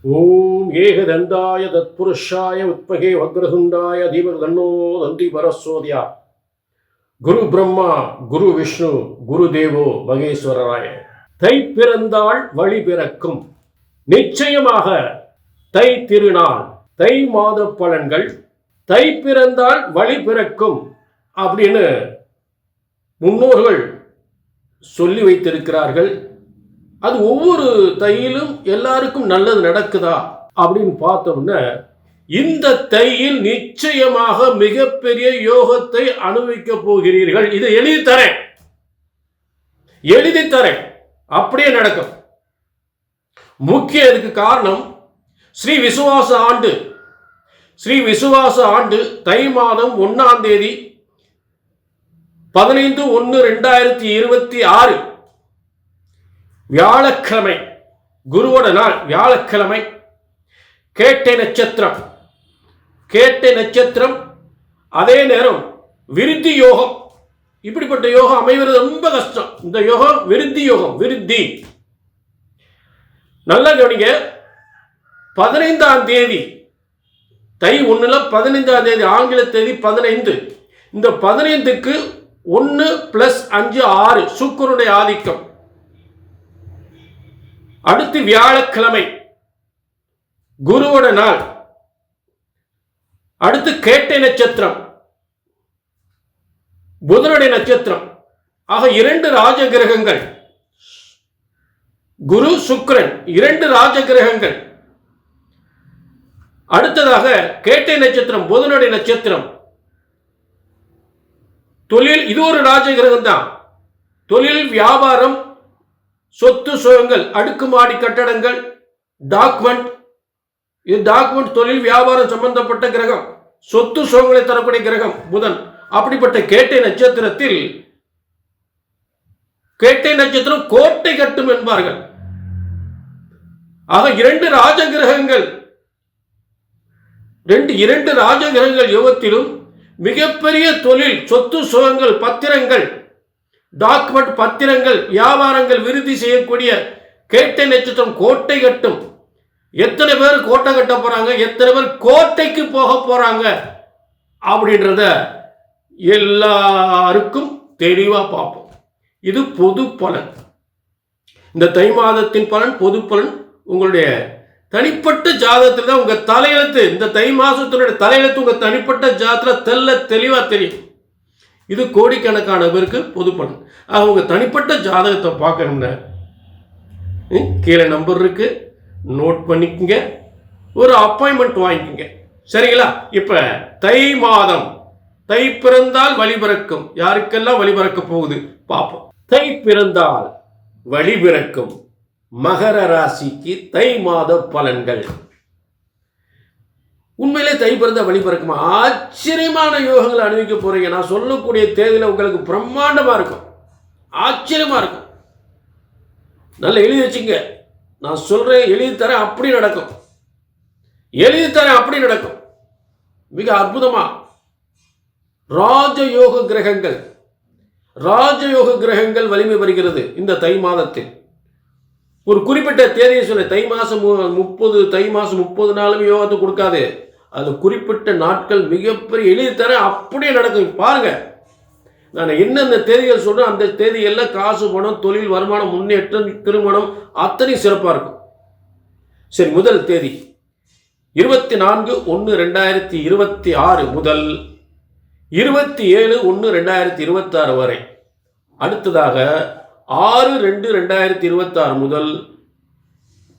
ஓம் ஏகதண்டாய தத்புருஷாய உத்மகே வக்ரதுண்டாய தீமர் தன்னோ தந்தி பரஸ்வோதியா. குரு பிரம்மா குரு விஷ்ணு குரு தேவோ மகேஸ்வரராய. தை பிறந்தால் வழி பிறக்கும். நிச்சயமாக தை திருநாள், தை மாத பலன்கள், தை பிறந்தால் வழி பிறக்கும் அப்படின்னு முன்னோர்கள் சொல்லி வைத்திருக்கிறார்கள். அது ஒவ்வொரு தையிலும் எல்லாருக்கும் நல்லது நடக்குதா அப்படின்னு பார்த்தோம்னா, இந்த தையில் நிச்சயமாக மிகப்பெரிய யோகத்தை அனுபவிக்க போகிறீர்கள். இதை எழுதி தரேன், அப்படியே நடக்கும். முக்கிய இதுக்கு காரணம் ஸ்ரீ விசுவாச ஆண்டு தை மாதம் 1ஆம் தேதி 15/1/2026 வியாழக்கிழமை, குருவோட நாள் வியாழக்கிழமை. கேட்டை நட்சத்திரம், அதே நேரம் விருத்தி யோகம். இப்படிப்பட்ட யோகம் அமைவது ரொம்ப கஷ்டம். இந்த யோகம் விருத்தி யோகம். நல்லா கவனிங்க. 15ஆம் தேதி தை 1ல் 15ஆம் தேதி ஆங்கில தேதி 15. இந்த 15க்கு 1 + 5 6 சுக்கிரனுடைய ஆதிக்கம். அடுத்து வியாழக்கிழமை குருவோட நாள். அடுத்து கேட்டை நட்சத்திரம், புதனுடைய நட்சத்திரம். ஆக 2 ராஜ கிரகங்கள், குரு சுக்கிரன், 2 ராஜ கிரகங்கள். அடுத்ததாக கேட்டை நட்சத்திரம், புதனுடைய நட்சத்திரம். தொழில், இது ஒரு ராஜ கிரகம் தான். தொழில், வியாபாரம், சொத்து சுகங்கள், அடுக்குமாடி கட்டடங்கள், டாக்குமெண்ட். இது டாக்குமெண்ட், தொழில், வியாபாரம் சம்பந்தப்பட்ட கிரகம். சொத்து சுகங்களை தரக்கூடிய கிரகம் புதன். அப்படிப்பட்ட கேட்டை நட்சத்திரத்தில், கேட்டை நட்சத்திரம் கோட்டை கட்டும் என்பார்கள். ஆக 2 ராஜகிரகங்கள், 2 ராஜகிரகங்கள் யோகத்திலும் மிகப்பெரிய தொழில், சொத்து சுகங்கள், பத்திரங்கள், டாக்குமெண்ட், பத்திரங்கள், வியாபாரங்கள் விருத்தி செய்யக்கூடிய கேட்டை நட்சத்திரம் கோட்டை கட்டும். எத்தனை பேர் கோட்டை கட்ட போறாங்க, எத்தனை பேர் கோட்டைக்கு போக போறாங்க அப்படின்றத எல்லாருக்கும் தெளிவா பார்ப்போம். இது பொது பலன். இந்த தை மாதத்தின் பலன் பொது பலன். உங்களுடைய தனிப்பட்ட ஜாதகத்தில் தான் உங்க தலையெழுத்து, இந்த தை மாசத்தினுடைய தலையெழுத்து உங்க தனிப்பட்ட ஜாதகத்தில் தெளிவா தெரியும். இது கோடிக்கணக்கான பேருக்கு பொது பலன். அவங்க தனிப்பட்ட ஜாதகத்தை பார்க்கணும்னா கீழே நம்பர் இருக்கு, நோட் பண்ணிக்கங்க, ஒரு அப்பாயின்மெண்ட் வாங்கிக்கங்க. சரிங்களா? இப்ப தை மாதம், தை பிறந்தால் வழி பிறக்கும். யாருக்கெல்லாம் வழி பிறக்க போகுது பார்ப்போம். தை பிறந்தால் வழி பிறக்கும் மகர ராசிக்கு தை மாத பலன்கள். உண்மையிலே தை பிறந்த வழி பிறக்குமா? ஆச்சரியமான யோகங்களை அனுபவிக்க போறீங்க. நான் சொல்லக்கூடிய தேதியில் உங்களுக்கு பிரம்மாண்டமா இருக்கும், ஆச்சரியமா இருக்கும். நல்லா எழுதி வச்சுங்க. நான் சொல்றேன், எழுதி தரேன், அப்படி நடக்கும். மிக அற்புதமா ராஜயோக கிரகங்கள் வலிமை பெறுகிறது இந்த தை மாதத்தில். ஒரு குறிப்பிட்ட தேதியை சொல்ல, தை மாசம் 30 நாளும் யோகத்தை கொடுக்காது. அது குறிப்பிட்ட நாட்கள் மிகப்பெரிய எழுதி தர அப்படியே நடக்கும். பாருங்க, நான் என்னென்ன தேதிகள் சொல்றேன், அந்த தேதியெல்லாம் காசு, பணம், தொழில், வருமானம், முன்னேற்றம், திருமணம் அத்தனை சிறப்பாக இருக்கும். சரி, முதல் தேதி 24/1/2026 முதல் 27/1/2026 வரை. அடுத்ததாக 6/2/2026 முதல்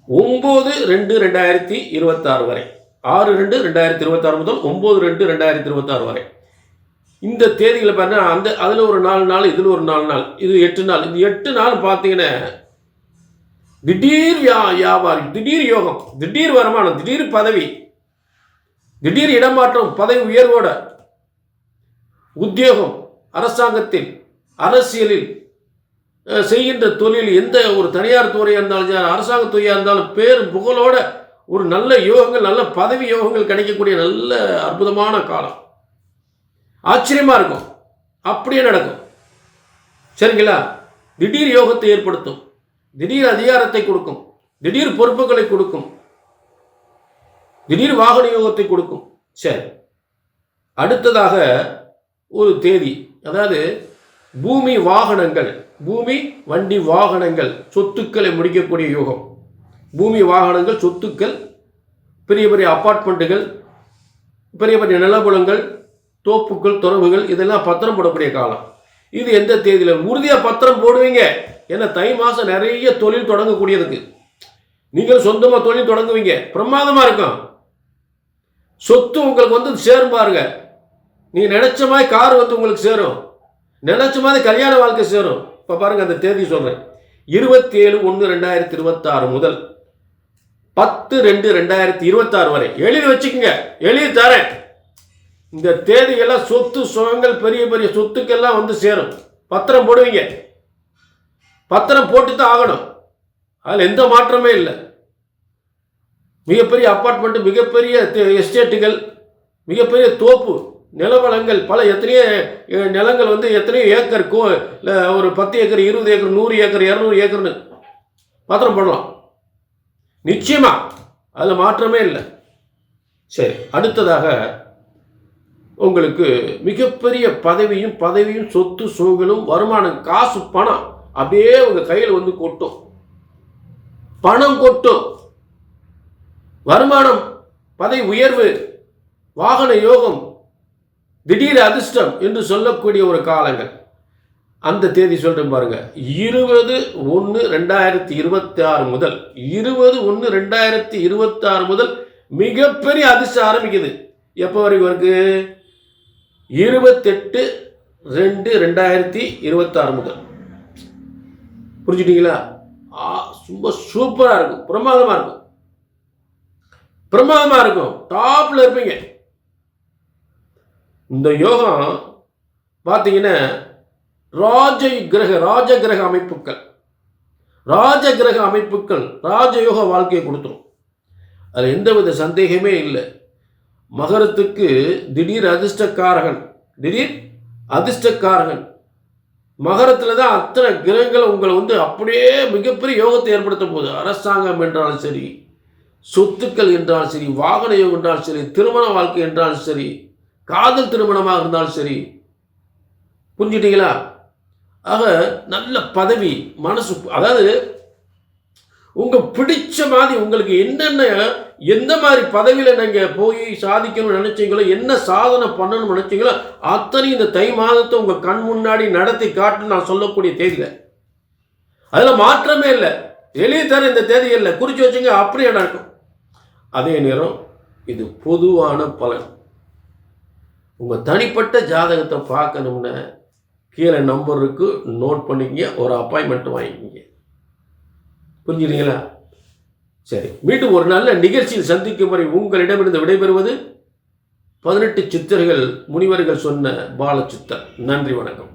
9/2/2026 வரை. 6/2/2026 முதல் 9/2/2026 வரை. இந்த தேதிகளை பாருங்க. அதில் ஒரு 4 நாள், இதில் ஒரு 4 நாள், இது 8 நாள். இந்த 8 நாள் பார்த்தீங்கன்னா திடீர் வியாபாரம், திடீர் யோகம், திடீர் வருமானம், திடீர் பதவி, திடீர் இடமாற்றம், பதவி உயர்வோட, உத்தியோகம், அரசாங்கத்தில், அரசியலில், செய்கின்ற தொழில், எந்த ஒரு தனியார் துறையாக இருந்தாலும், அரசாங்க துறையாக இருந்தாலும், பேர் புகழோட ஒரு நல்ல யோகங்கள், நல்ல பதவி யோகங்கள் கிடைக்கக்கூடிய நல்ல அற்புதமான காலம். ஆச்சரியமா இருக்கும், அப்படியே நடக்கும். சரிங்களா? திடீர் யோகத்தை ஏற்படுத்தும், திடீர் அதிகாரத்தை கொடுக்கும், திடீர் பொறுப்புகளை கொடுக்கும், திடீர் வாகன யோகத்தை கொடுக்கும். சரி, அடுத்ததாக ஒரு தேதி, அதாவது பூமி வாகனங்கள், பூமி வண்டி வாகனங்கள் சொத்துக்களை முடிக்கக்கூடிய யோகம். பூமி வாகனங்கள் சொத்துக்கள், பெரிய பெரிய அப்பார்ட்மெண்ட்டுகள், பெரிய பெரிய நிலபுலங்கள், தோப்புக்கள், துறவுகள், இதெல்லாம் பத்திரம் போடக்கூடிய காலம். இது எந்த தேதியில் உறுதியாக பத்திரம் போடுவீங்க? ஏன்னா தை மாதம் நிறைய தொழில் தொடங்கக்கூடியதுக்கு. நீங்கள் சொந்தமாக தொழில் தொடங்குவீங்க, பிரமாதமாக இருக்கும். சொத்து உங்களுக்கு வந்து சேரும் பாருங்க. நீங்கள் நினைச்ச மாதிரி கார் வந்து உங்களுக்கு சேரும், நினைச்ச மாதிரி கல்யாண வாழ்க்கை சேரும். இப்போ பாருங்க, அந்த தேதி சொல்கிறேன். 27/1/2026 முதல் 10/2/2026 வரை எழுதி வச்சுக்கோங்க, எழுதி தரேன். இந்த தேதியெல்லாம் சொத்து சுகங்கள், பெரிய பெரிய சொத்துக்கெல்லாம் வந்து சேரும். பத்திரம் போடுவீங்க, பத்திரம் போட்டு தான் ஆகணும், அதில் எந்த மாற்றமே இல்லை. மிகப்பெரிய அப்பார்ட்மெண்ட்டு, மிகப்பெரிய எஸ்டேட்டுகள், மிகப்பெரிய தோப்பு நிலவளங்கள், எத்தனையோ நிலங்கள் வந்து எத்தனையோ ஏக்கர், ஒரு 10 ஏக்கர், 20 ஏக்கர், 100 ஏக்கர், 200 ஏக்கர்னு பத்திரம் போடலாம் நிச்சயமா, அதில் மாற்றமே இல்லை. சரி, அடுத்ததாக உங்களுக்கு மிகப்பெரிய பதவியும் சொத்து சுகங்களும் வருமானம், காசு பணம் அப்படியே உங்கள் கையில் வந்து கொட்டும், பணம் கொட்டும். வருமானம், பதவி உயர்வு, வாகன யோகம், திடீர் அதிர்ஷ்டம் என்று சொல்லக்கூடிய ஒரு காலங்கள். அந்த தேதி சொல்றேன் பாருங்க. 20/1/2026 முதல் 20/1/2026 முதல் மிகப்பெரிய அதிர்ஷ்டம் ஆரம்பிக்குது. எப்போ வரைக்கும் இருக்கு? 28/2/2026 முதல். புரிஞ்சுட்டீங்களா? ரொம்ப சூப்பரா இருக்கும், பிரமாதமா இருக்கும், பிரமாதமா இருக்கும், டாப்ல இருப்பீங்க. இந்த யோகம் பார்த்தீங்கன்னா ராஜகிரக அமைப்புகள் ராஜயோக வாழ்க்கையை கொடுத்துரும். அதில் எந்தவித சந்தேகமே இல்லை. மகரத்துக்கு திடீர் அதிர்ஷ்டக்காரகன் மகரத்தில் தான் அத்தனை கிரகங்கள் உங்களை வந்து அப்படியே மிகப்பெரிய யோகத்தை ஏற்படுத்த போகுது. அரசாங்கம் என்றாலும் சரி, சொத்துக்கள் என்றாலும் சரி, வாகன யோகம் என்றாலும் சரி, திருமண வாழ்க்கை என்றாலும் சரி, காதல் திருமணமாக இருந்தாலும் சரி. புரிஞ்சுட்டீங்களா? ஆக நல்ல பதவி, மனசு, அதாவது உங்க பிடிச்ச மாதிரி உங்களுக்கு எந்த மாதிரி பதவியில் நீங்கள் போய் சாதிக்கணும்னு நினைச்சீங்களோ, என்ன சாதனை பண்ணணும்னு நினைச்சீங்களோ அத்தனை இந்த தை மாதத்தை உங்கள் கண் முன்னாடி நடத்தி காட்டு நான் சொல்லக்கூடிய தேதியில். அதில் மாற்றமே இல்லை. எழுதி தர இந்த தேதிகளில் குறித்து வச்சுங்க, அப்படியே நடக்கும். அதே நேரம் இது பொதுவான பலன். உங்கள் தனிப்பட்ட ஜாதகத்தை பார்க்கணும்னா கீழே நம்பருக்கு நோட் பண்ணிக்கிங்க, ஒரு அப்பாயின்மெண்ட் வாங்கிக்கிங்க. புரிஞ்சுட்டீங்களா? சரி, மீண்டும் ஒரு நல்ல நிகழ்ச்சியில் சந்திக்கும் வரை உங்களிடமிருந்து விடைபெறுவது 18 சித்தர்கள் முனிவர்கள் சொன்ன பாலச்சித்தர். நன்றி, வணக்கம்.